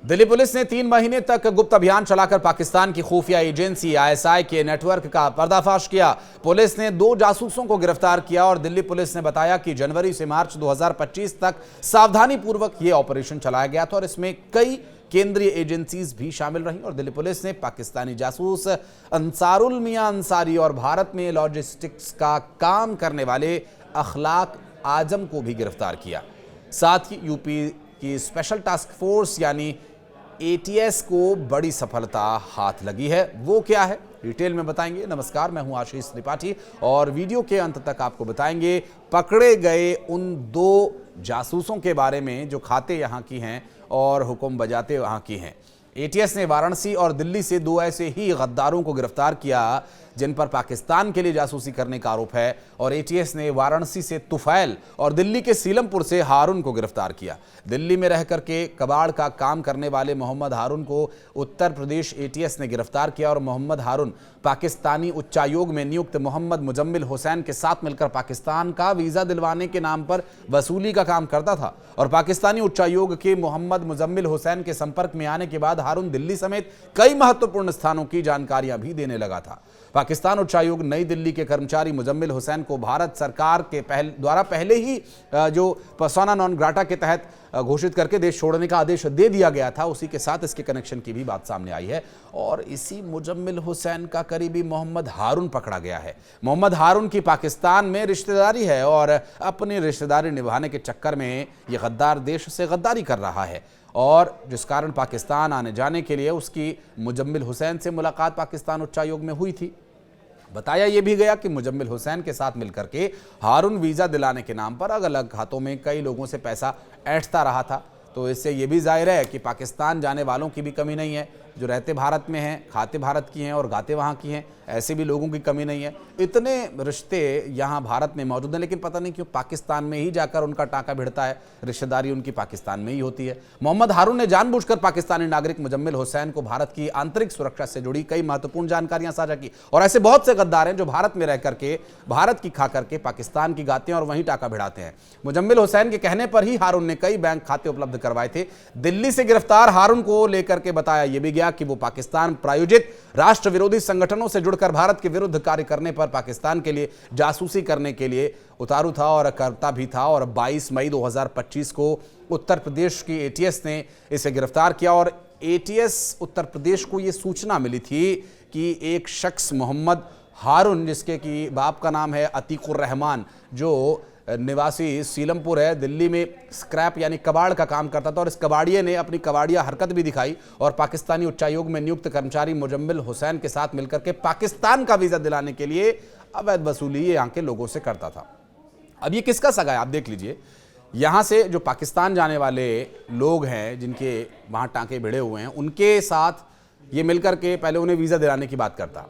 Delhi police ने 3 महीने तक गुप्त अभियान चलाकर पाकिस्तान की खुफिया एजेंसी आईएसआई के नेटवर्क का पर्दाफाश किया। पुलिस ने 2 जासूसों को गिरफ्तार किया और दिल्ली पुलिस ने बताया कि जनवरी से मार्च 2025 तक सावधानीपूर्वक यह ऑपरेशन चलाया गया था और इसमें कई केंद्रीय एजेंसीज भी शामिल रहीं। और दिल्ली पुलिस ने पाकिस्तानी जासूस अंसारुल मियां अंसारी और भारत में लॉजिस्टिक्स का काम करने वाले अखलाक आजम को भी गिरफ्तार किया। साथ ही यूपी की स्पेशल टास्क फोर्स यानी एटीएस को बड़ी सफलता हाथ लगी है। वो क्या है, डिटेल में बताएंगे। नमस्कार, मैं हूं आशीष त्रिपाठी और वीडियो के अंत तक आपको बताएंगे पकड़े गए उन 2 जासूसों के बारे में जो खाते यहां की हैं और हुक्म बजाते वहां की हैं। एटीएस ने वाराणसी और दिल्ली से 2 ऐसे ही गद्दारों को गिरफ्तार किया जिन पर पाकिस्तान के लिए जासूसी करने का आरोप है। और एटीएस ने वाराणसी से तुफैल और दिल्ली के सीलमपुर से हारून को गिरफ्तार किया। दिल्ली में रह करके कबाड़ का काम करने वाले मोहम्मद हारून को उत्तर प्रदेश एटीएस ने गिरफ्तार किया और मोहम्मद हारून पाकिस्तानी उच्चायोग में नियुक्त मोहम्मद मुजम्मिल हुसैन के साथ मिलकर पाकिस्तान का वीजा दिलवाने के नाम पर वसूली का काम करता था। और पाकिस्तानी उच्चायोग के मोहम्मद मुजम्मिल हुसैन के संपर्क में आने के बाद हारून दिल्ली समेत कई महत्वपूर्ण स्थानों की जानकारियां भी देने लगा था। पाकिस्तान उच्चायोग नई दिल्ली के कर्मचारी मुजम्मिल हुसैन को भारत सरकार के द्वारा पहले ही जो पर्सोना नॉन ग्राटा के तहत घोषित करके देश छोड़ने का आदेश दे दिया गया था, उसी के साथ इसके कनेक्शन की भी बात सामने आई है। और इसी मुजम्मिल हुसैन का करीबी मोहम्मद हारून पकड़ा गया है। मोहम्मद हारून की पाकिस्तान में रिश्तेदारी है और अपनी रिश्तेदारी निभाने के चक्कर में यह गद्दार देश से गद्दारी कर रहा है और जिस कारण पाकिस्तान आने जाने के लिए उसकी मुजम्मिल हुसैन से मुलाकात पाकिस्तान उच्चायोग में हुई थी। बताया यह भी गया कि मुजम्मिल हुसैन के साथ मिलकर के हारून वीज़ा दिलाने के नाम पर अलग अलग खातों में कई लोगों से पैसा ऐंठता रहा था। तो इससे यह भी जाहिर है कि पाकिस्तान जाने वालों की भी कमी नहीं है, जो रहते भारत में हैं, खाते भारत की हैं और गाते वहाँ की हैं, ऐसे भी लोगों की कमी नहीं है। इतने रिश्ते यहाँ भारत में मौजूद हैं, लेकिन पता नहीं क्यों पाकिस्तान में ही जाकर उनका टाँका भिड़ता है, रिश्तेदारी उनकी पाकिस्तान में ही होती है। मोहम्मद हारून ने जानबूझकर पाकिस्तानी नागरिक मुजम्मिल हुसैन को भारत की आंतरिक सुरक्षा से जुड़ी कई महत्वपूर्ण जानकारियां साझा की। और ऐसे बहुत से गद्दार हैं जो भारत में रह करके भारत की खा करके पाकिस्तान की गाते हैं और वहीं टाँका भिड़ाते हैं। मुजम्मिल हुसैन के कहने पर ही हारून ने कई बैंक खाते उपलब्ध करवाए थे। दिल्ली से गिरफ्तार हारून को लेकर के बताया यह भी गया कि वो पाकिस्तान प्रायोजित राष्ट्र विरोधी संगठनों से जुड़कर भारत के विरुद्ध कार्य करने पर पाकिस्तान के लिए जासूसी करने के लिए उतारू था और करता भी था। और 22 मई 2025 को उत्तर प्रदेश की एटीएस ने इसे गिरफ्तार किया और एटीएस उत्तर प्रदेश को यह सूचना मिली थी कि एक शख्स मोहम्मद हारून, जिसके कि बाप का नाम है अतीकुर रहमान, जो निवासी सीलमपुर है, दिल्ली में स्क्रैप यानी कबाड़ का काम करता था और इस कबाड़िए ने अपनी कबाड़िया हरकत भी दिखाई और पाकिस्तानी उच्चायोग में नियुक्त कर्मचारी मुजम्मिल हुसैन के साथ मिलकर के पाकिस्तान का वीज़ा दिलाने के लिए अवैध वसूली यहाँ के लोगों से करता था। अब ये किसका सगा है, आप देख लीजिए। यहाँ से जो पाकिस्तान जाने वाले लोग हैं जिनके वहाँ टाँके भिड़े हुए हैं, उनके साथ ये मिलकर के पहले उन्हें वीज़ा दिलाने की बात करता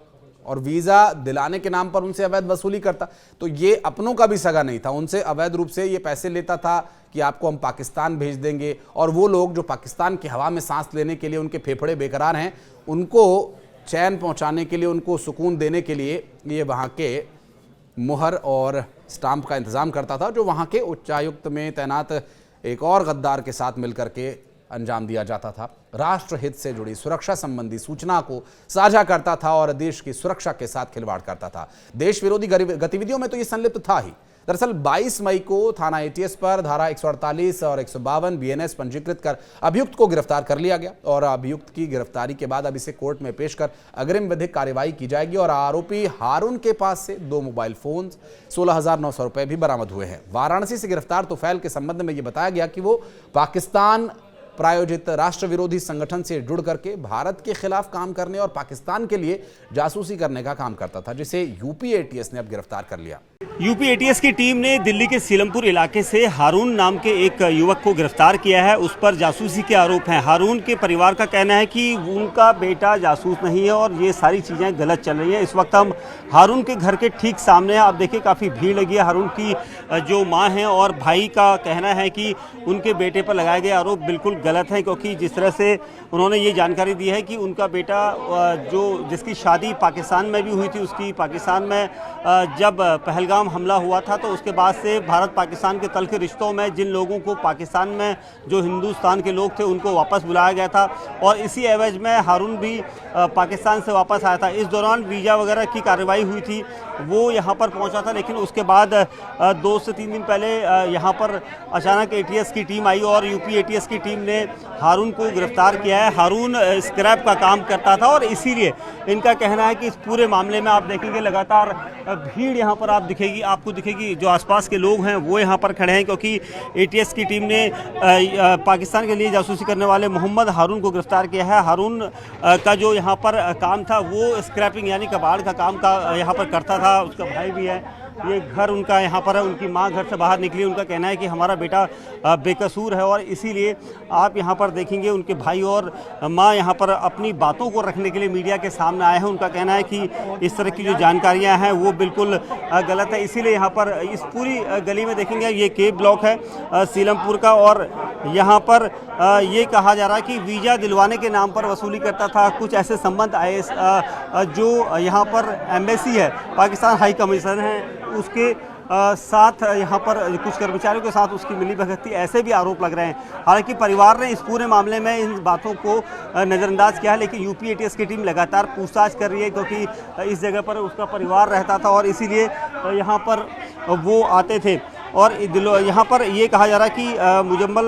और वीज़ा दिलाने के नाम पर उनसे अवैध वसूली करता। तो ये अपनों का भी सगा नहीं था, उनसे अवैध रूप से ये पैसे लेता था कि आपको हम पाकिस्तान भेज देंगे। और वो लोग जो पाकिस्तान की हवा में सांस लेने के लिए उनके फेफड़े बेकरार हैं, उनको चैन पहुंचाने के लिए, उनको सुकून देने के लिए ये वहाँ के मुहर और स्टाम्प का इंतज़ाम करता था, जो वहाँ के उच्चायुक्त में तैनात एक और गद्दार के साथ मिलकर के अंजाम दिया जाता था। राष्ट्र हित से जुड़ी सुरक्षा संबंधी सूचना को साझा करता था और देश की सुरक्षा के साथ खिलवाड़ करता था। देश विरोधी गतिविधियों में तो ये संलिप्त था ही। दरअसल 22 मई को थाना एटीएस पर धारा 148 और 152 बीएनएस पंजीकृत कर अभियुक्त को गिरफ्तार कर लिया गया और अभियुक्त की गिरफ्तारी के बाद अब इसे कोर्ट में पेश कर अग्रिम विधिक कार्रवाई की जाएगी। और आरोपी हारून के पास से 2 मोबाइल फोन, 16,900 रुपए भी बरामद हुए हैं। वाराणसी से गिरफ्तार तुफैल के संबंध में यह बताया गया कि वो पाकिस्तान प्रायोजित राष्ट्र विरोधी संगठन से जुड़ करके भारत के खिलाफ काम करने और पाकिस्तान के लिए जासूसी करने का काम करता था, जिसे यूपी एटीएस ने अब गिरफ्तार कर लिया। यूपी एटीएस की टीम ने दिल्ली के सीलमपुर इलाके से हारून नाम के एक युवक को गिरफ्तार किया है। उस पर जासूसी के आरोप हैं। हारून के परिवार का कहना है कि उनका बेटा जासूस नहीं है और ये सारी चीज़ें गलत चल रही हैं। इस वक्त हम हारून के घर के ठीक सामने हैं। आप देखिए काफ़ी भीड़ लगी है। हारून की जो माँ हैं और भाई का कहना है कि उनके बेटे पर लगाए गए आरोप बिल्कुल गलत हैं, क्योंकि जिस तरह से उन्होंने ये जानकारी दी है कि उनका बेटा जिसकी शादी पाकिस्तान में भी हुई थी, उसकी पाकिस्तान में जब पहलगाम हमला हुआ था, तो उसके बाद से भारत पाकिस्तान के तल्ख रिश्तों में जिन लोगों को पाकिस्तान में जो हिंदुस्तान के लोग थे उनको वापस बुलाया गया था और इसी एवज में हारून भी पाकिस्तान से वापस आया था। इस दौरान वीज़ा वगैरह की कार्रवाई हुई थी, वो यहाँ पर पहुँचा था, लेकिन उसके बाद 2 से 3 दिन पहले यहाँ पर अचानक ATS की टीम आई और यूपी ATS की टीम ने हारून को गिरफ्तार किया है। हारून स्क्रैप का काम करता था और इसीलिए इनका कहना है कि इस पूरे मामले में आप देखेंगे लगातार भीड़ यहाँ पर आपको दिखेगी। जो आसपास के लोग हैं वो यहाँ पर खड़े हैं, क्योंकि ATS की टीम ने पाकिस्तान के लिए जासूसी करने वाले मोहम्मद हारून को गिरफ्तार किया है। हारून का जो यहाँ पर काम था वो स्क्रैपिंग यानी कबाड़ का काम का यहाँ पर करता था। उसका भाई भी है, ये घर उनका यहाँ पर है। उनकी माँ घर से बाहर निकली, उनका कहना है कि हमारा बेटा बेकसूर है और इसीलिए आप यहाँ पर देखेंगे उनके भाई और माँ यहाँ पर अपनी बातों को रखने के लिए मीडिया के सामने आए हैं। उनका कहना है कि इस तरह की जो जानकारियाँ हैं वो बिल्कुल गलत है, इसीलिए यहाँ पर इस पूरी गली में देखेंगे ये के ब्लॉक है सीलमपुर का और यहाँ पर ये कहा जा रहा है कि वीज़ा दिलवाने के नाम पर वसूली करता था। कुछ ऐसे संबंध आए जो यहाँ पर एम्बेसी है, पाकिस्तान हाई कमीशन है, उसके साथ यहाँ पर कुछ कर्मचारियों के साथ उसकी मिलीभगत थी, ऐसे भी आरोप लग रहे हैं। हालांकि परिवार ने इस पूरे मामले में इन बातों को नज़रअंदाज किया है, लेकिन यूपी ATS की टीम लगातार पूछताछ कर रही है, क्योंकि इस जगह पर उसका परिवार रहता था और इसीलिए यहाँ पर वो आते थे। और यहाँ पर ये कहा जा रहा है कि मुजम्मल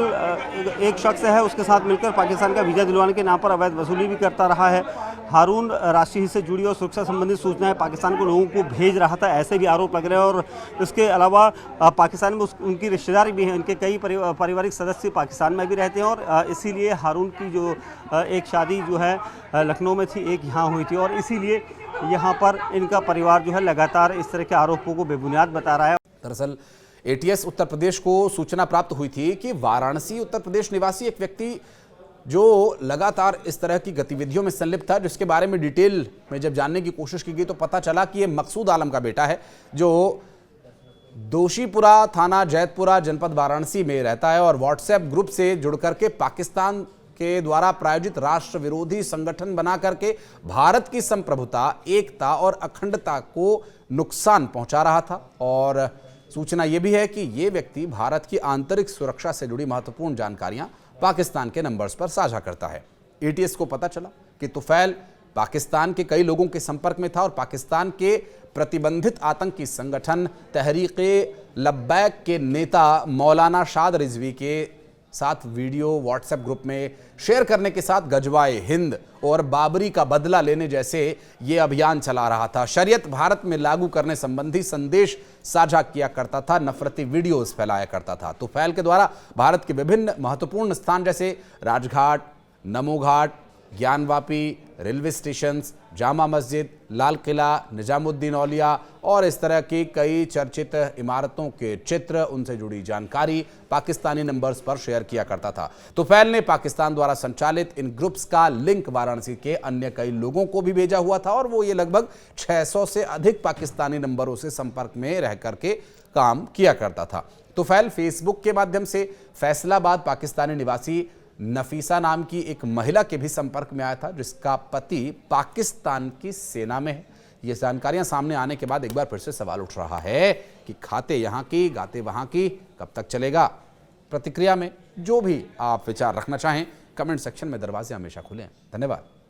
एक शख्स है, उसके साथ मिलकर पाकिस्तान का वीज़ा दिलवाने के नाम पर अवैध वसूली भी करता रहा है। हारून राशि हित से जुड़ी और सुरक्षा संबंधित सूचनाएं पाकिस्तान को लोगों को भेज रहा था, ऐसे भी आरोप लग रहे हैं। और इसके अलावा पाकिस्तान में उनकी रिश्तेदार भी हैं, उनके कई पारिवारिक सदस्य पाकिस्तान में भी रहते हैं और इसीलिए हारून की जो एक शादी जो है लखनऊ में थी, एक यहाँ हुई थी और इसीलिए यहाँ पर इनका परिवार जो है लगातार इस तरह के आरोपों को बेबुनियाद बता रहा है। दरअसल ATS उत्तर प्रदेश को सूचना प्राप्त हुई थी कि वाराणसी उत्तर प्रदेश निवासी एक व्यक्ति जो लगातार इस तरह की गतिविधियों में संलिप्त था, जिसके बारे में डिटेल में जब जानने की कोशिश की गई तो पता चला कि ये मकसूद आलम का बेटा है, जो दोषीपुरा थाना जैतपुरा जनपद वाराणसी में रहता है और व्हाट्सएप ग्रुप से जुड़ करके पाकिस्तान के द्वारा प्रायोजित राष्ट्र विरोधी संगठन बना करके भारत की संप्रभुता, एकता और अखंडता को नुकसान पहुंचा रहा था। और सूचना यह भी है कि यह व्यक्ति भारत की आंतरिक सुरक्षा से जुड़ी महत्वपूर्ण जानकारियां पाकिस्तान के नंबर्स पर साझा करता है। ATS को पता चला कि तुफैल पाकिस्तान के कई लोगों के संपर्क में था और पाकिस्तान के प्रतिबंधित आतंकी संगठन तहरीक-ए-लब्बैक के नेता मौलाना शाद रिजवी के साथ वीडियो व्हाट्सएप ग्रुप में शेयर करने के साथ गजवाए हिंद और बाबरी का बदला लेने जैसे ये अभियान चला रहा था। शरीयत भारत में लागू करने संबंधी संदेश साझा किया करता था, नफरती वीडियोस फैलाया करता था। तुफैल के द्वारा भारत के विभिन्न महत्वपूर्ण स्थान जैसे राजघाट, नमो घाट, ज्ञानवापी, रेलवे स्टेशन, जामा मस्जिद, लाल किला, निजामुद्दीन औलिया और इस तरह की कई चर्चित इमारतों के चित्र, उनसे जुड़ी जानकारी पाकिस्तानी नंबर्स पर शेयर किया करता था। तुफैल ने पाकिस्तान द्वारा संचालित इन ग्रुप्स का लिंक वाराणसी के अन्य कई लोगों को भी भेजा हुआ था और वो ये लगभग 600 से अधिक पाकिस्तानी नंबरों से संपर्क में रह करके काम किया करता था। तुफैल फेसबुक के माध्यम से फैसलाबाद पाकिस्तानी निवासी नफीसा नाम की एक महिला के भी संपर्क में आया था, जिसका पति पाकिस्तान की सेना में है। ये जानकारियां सामने आने के बाद एक बार फिर से सवाल उठ रहा है कि खाते यहां की, गाते वहां की, कब तक चलेगा। प्रतिक्रिया में जो भी आप विचार रखना चाहें, कमेंट सेक्शन में दरवाजे हमेशा खुले हैं। धन्यवाद।